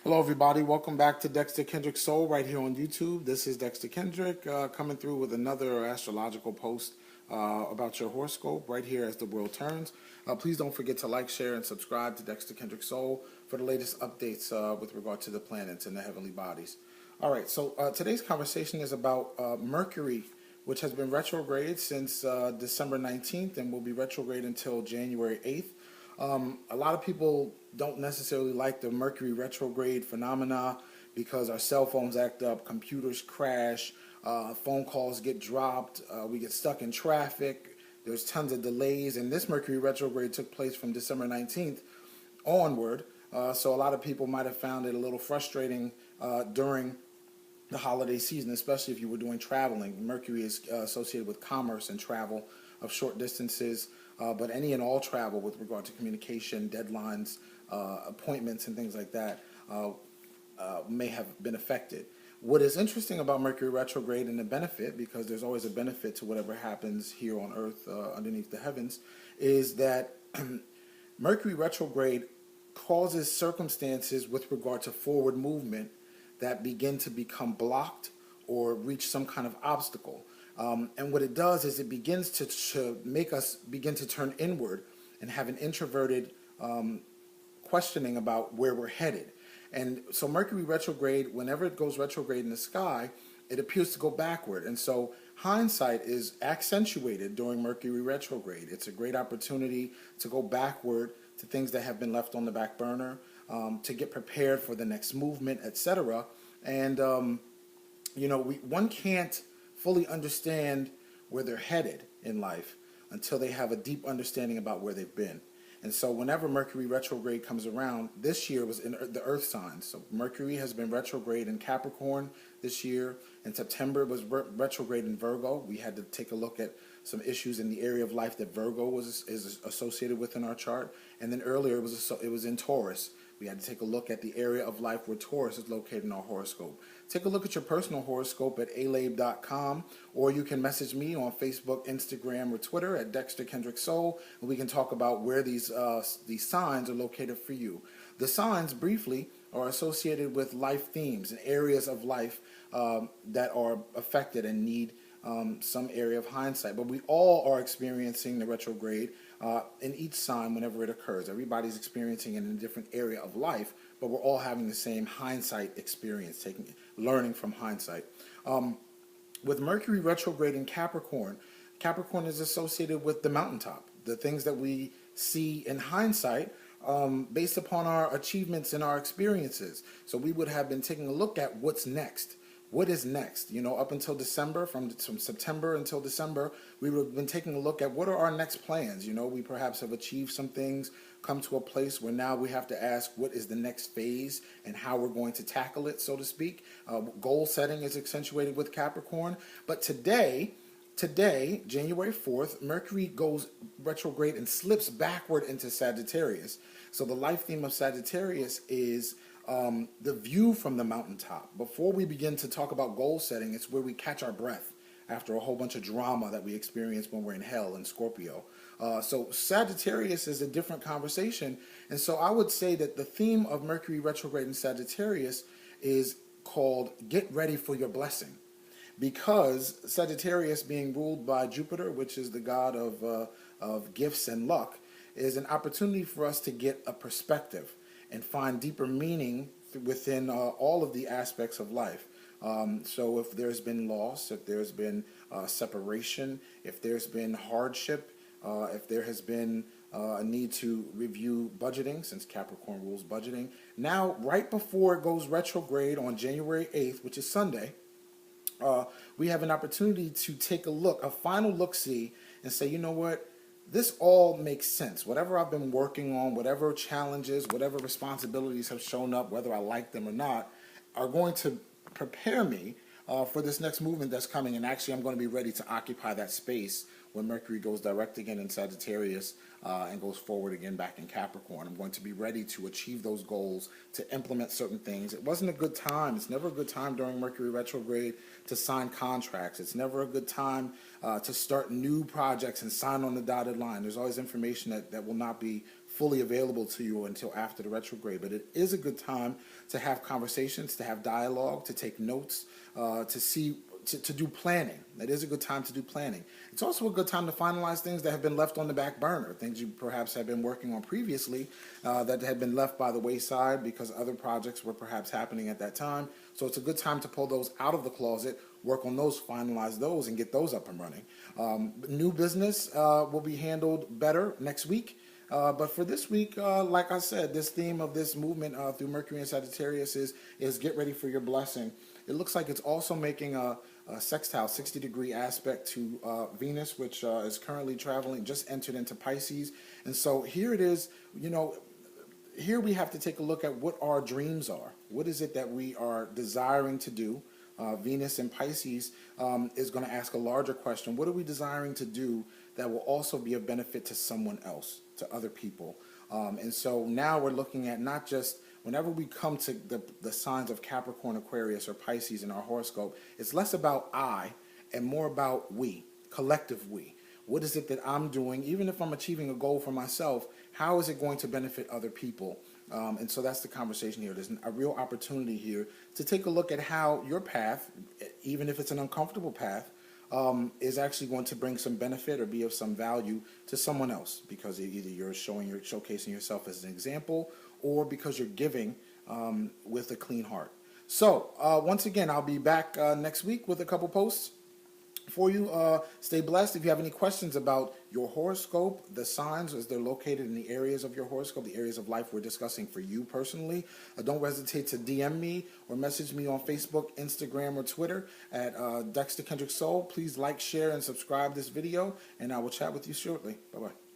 Hello, everybody. Welcome back to Dexter Kendrick Soul right here on YouTube. This is Dexter Kendrick coming through with another astrological post about your horoscope right here as the world turns. Please don't forget to like, share, and subscribe to Dexter Kendrick Soul for the latest updates with regard to the planets and the heavenly bodies. All right, so today's conversation is about Mercury, which has been retrograde since December 19th and will be retrograde until January 8th. A lot of people don't necessarily like the Mercury retrograde phenomena because our cell phones act up, computers crash, phone calls get dropped, we get stuck in traffic, there's tons of delays, and this Mercury retrograde took place from December 19th onward, so a lot of people might have found it a little frustrating during the holiday season, especially if you were doing traveling. Mercury is associated with commerce and travel of short distances, but any and all travel with regard to communication, deadlines, appointments, and things like that may have been affected. What is interesting about Mercury retrograde and the benefit, because there's always a benefit to whatever happens here on Earth underneath the heavens, is that Mercury retrograde causes circumstances with regard to forward movement that begin to become blocked or reach some kind of obstacle. And what it does is it begins to make us begin to turn inward and have an introverted questioning about where we're headed. And so Mercury retrograde, whenever it goes retrograde in the sky, it appears to go backward. And so hindsight is accentuated during Mercury retrograde. It's a great opportunity to go backward to things that have been left on the back burner, to get prepared for the next movement, etc. And one can't fully understand where they're headed in life until they have a deep understanding about where they've been. And so whenever Mercury retrograde comes around, this year was in the earth signs. So Mercury has been retrograde in Capricorn this year. In September, it was retrograde in Virgo. We had to take a look at some issues in the area of life that Virgo is associated with in our chart. And then earlier, it was in Taurus. We had to take a look at the area of life where Taurus is located in our horoscope. Take a look at your personal horoscope at alabe.com, or you can message me on Facebook, Instagram, or Twitter at Dexter Kendrick Soul, and we can talk about where these signs are located for you. The signs, briefly, are associated with life themes and areas of life that are affected and need some area of hindsight. But we all are experiencing the retrograde in each sign whenever it occurs. Everybody's experiencing it in a different area of life, but we're all having the same hindsight experience, learning from hindsight. With Mercury retrograde in Capricorn, Capricorn is associated with the mountaintop, the things that we see in hindsight based upon our achievements and our experiences. So we would have been taking a look at what's next. What is next? Up until December, from September until December, we would have been taking a look at what are our next plans. We perhaps have achieved some things, come to a place where now we have to ask what is the next phase and how we're going to tackle it, so to speak. Goal setting is accentuated with Capricorn. But today, January 4th, Mercury goes retrograde and slips backward into Sagittarius. So the life theme of Sagittarius is the view from the mountaintop. Before we begin to talk about goal setting, it's where we catch our breath after a whole bunch of drama that we experience when we're in hell in Scorpio. So Sagittarius is a different conversation. And so I would say that the theme of Mercury retrograde in Sagittarius is called Get Ready for Your Blessing. Because Sagittarius, being ruled by Jupiter, which is the god of gifts and luck, is an opportunity for us to get a perspective and find deeper meaning within all of the aspects of life. So if there's been loss, if there's been separation, if there's been hardship, if there has been a need to review budgeting, since Capricorn rules budgeting, now right before it goes retrograde on January 8th, which is Sunday, we have an opportunity to take a final look-see, and say, you know what? This all makes sense. Whatever I've been working on, whatever challenges, whatever responsibilities have shown up, whether I like them or not, are going to prepare me for this next movement that's coming. And actually, I'm going to be ready to occupy that space when Mercury goes direct again in Sagittarius and goes forward again back in Capricorn. I'm going to be ready to achieve those goals, to implement certain things. It wasn't a good time. It's never a good time during Mercury retrograde to sign contracts. It's never a good time to start new projects and sign on the dotted line. There's always information that will not be fully available to you until after the retrograde. But it is a good time to have conversations, to have dialogue, to take notes, to do planning. It is a good time to do planning. It's also a good time to finalize things that have been left on the back burner, things you perhaps have been working on previously that had been left by the wayside because other projects were perhaps happening at that time. So it's a good time to pull those out of the closet, work on those, finalize those, and get those up and running. New business will be handled better next week. But for this week, like I said, this theme of this movement through Mercury and Sagittarius is get ready for your blessing. It looks like it's also making a sextile 60-degree aspect to Venus, which is currently traveling, just entered into Pisces. And so here it is, here we have to take a look at what our dreams are. What is it that we are desiring to do? Venus in Pisces is going to ask a larger question. What are we desiring to do that will also be of benefit to someone else, to other people? And so now we're looking at not just, whenever we come to the signs of Capricorn, Aquarius, or Pisces in our horoscope, it's less about I and more about we, collective we. What is it that I'm doing? Even if I'm achieving a goal for myself, how is it going to benefit other people? And so that's the conversation here. There's a real opportunity here to take a look at how your path, even if it's an uncomfortable path, is actually going to bring some benefit or be of some value to someone else, because either you're showcasing yourself as an example, or because you're giving with a clean heart. So once again, I'll be back next week with a couple posts for you. Stay blessed. If you have any questions about your horoscope, the signs as they're located in the areas of your horoscope, the areas of life we're discussing for you personally, don't hesitate to DM me or message me on Facebook, Instagram, or Twitter at Dexter Kendrick Soul. Please like, share, and subscribe this video, and I will chat with you shortly. Bye-bye.